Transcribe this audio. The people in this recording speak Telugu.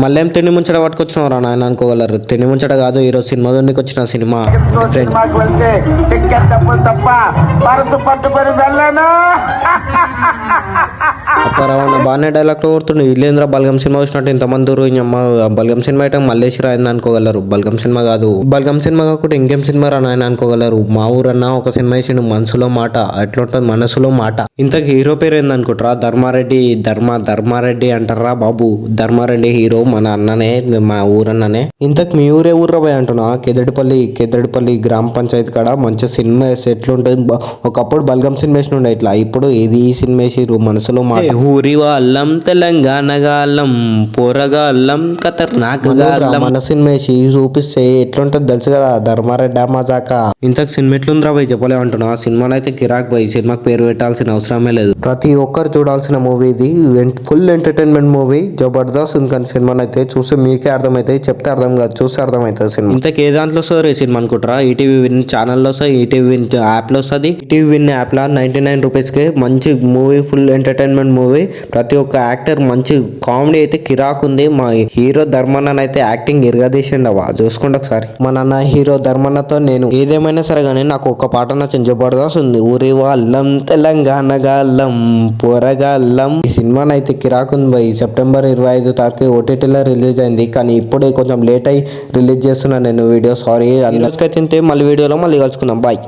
మళ్ళీ ఏం తిండి ముంచట పట్టుకొచ్చినవరా నాయన అనుకోగలరు. తిండి ముంచట కాదు, ఈరోజు సినిమా దొరికి వచ్చిన సినిమా డిఫరెంట్. అప్పారావన్న బాగానే డైలాగ్ కోరుతుండే. ఇల్లేంద్ర బల్గం సినిమా వచ్చినట్టు ఇంతమంది దూరం అమ్మ బల్గం సినిమా అయితే మల్లేశ్వర అయింది అనుకోగలరు. బల్గం సినిమా కాదు, బల్గం సినిమా కాకుండా ఇంకేం సినిమా రా నాయన అనుకోగలరు. మా ఊరన్న ఒక సినిమా వేసిండు మనసులో మాట, ఎట్లుంటది మనసులో మాట. ఇంతకు హీరో పేరు ఏంది అనుకుంటారా? ధర్మారెడ్డి అంటారా బాబు. ధర్మారెడ్డి హీరో మన అన్ననే, మన ఊరన్ననే. ఇంతకు మీ ఊరే ఊర్రా పోయి అంటున్నా. కెదడిపల్లి గ్రామ పంచాయతీ కాడ మంచి సినిమా వేస్తే ఎట్లుంటది. ఒకప్పుడు బల్గం సినిమా వేసినుండే ఇట్లా, ఇప్పుడు ఏది ఈ సినిమా వేసిర్రు మనసులో మాట. ఊరి వాళ్ళం తెలంగాణగా అల్లం పోరగా అల్లం ఖతర్నాక్గా అల్లం మన సినిమా వేసి చూపిస్తే ఎట్లుంటది తెలుసు కదా. ధర్మారెడ్డి మజాక. ఇంతకు సినిమా ఎట్లుందిరా పోయి చెప్పలే అంటున్నా. సినిమాలో అయితే కిరాక్ పోయి, సినిమాకి పేరు పెట్టాల్సిన అవసరమే లేదు. ప్రతి ఒక్కరు చూడాల్సిన మూవీ ఇది. Full entertainment movie, Jabardasth. ఇంకా సినిమాని అయితే చూస్తే మీకే అర్థమవుతాయి, చెప్తే అర్థం కాదు, చూస్తే అర్థమవుతుంది సినిమా. ఇంతకు ఏ దాంట్లో వస్తుంది సినిమా అనుకుంటారా? ఈటీవీ విన్ ఛానల్లో వస్తుంది, ఈటీవీ విన్ యాప్లో వస్తుంది. ఈటీవీ విన్ యాప్లో 99 రూపీస్కి మంచి మూవీ, ఫుల్ ఎంటర్టైన్మెంట్ మూవీ. ప్రతి ఒక్క యాక్టర్ మంచి కామెడీ అయితే కిరాక్ ఉంది. మా హీరో ధర్మన్న అయితే యాక్టింగ్ ఇరగదీసిండవా, చూసుకోండి ఒకసారి. మా నాన్న హీరో ధర్మన్నతో నేను ఏదేమైనా సరే కానీ నాకు ఒక పాట నచ్చింది, జబర్దస్త్ ఉంది. ఊరి వాళ్ళం తెలంగాణగా అల్లం పోరగా అల్లం. ఈ సినిమాని అయితే కిరాక్ ఉంది బై. సెప్టెంబర్ 25 తారీఖు ఓటీటీలో రిలీజ్ అయింది, కానీ ఇప్పుడే కొంచెం లేట్ అయ్యి రిలీజ్ చేస్తున్నాను నేను వీడియో. సారీ. అందరికీ తింటే మళ్ళీ వీడియోలో మళ్ళీ కలుసుకుందాం. బాయ్.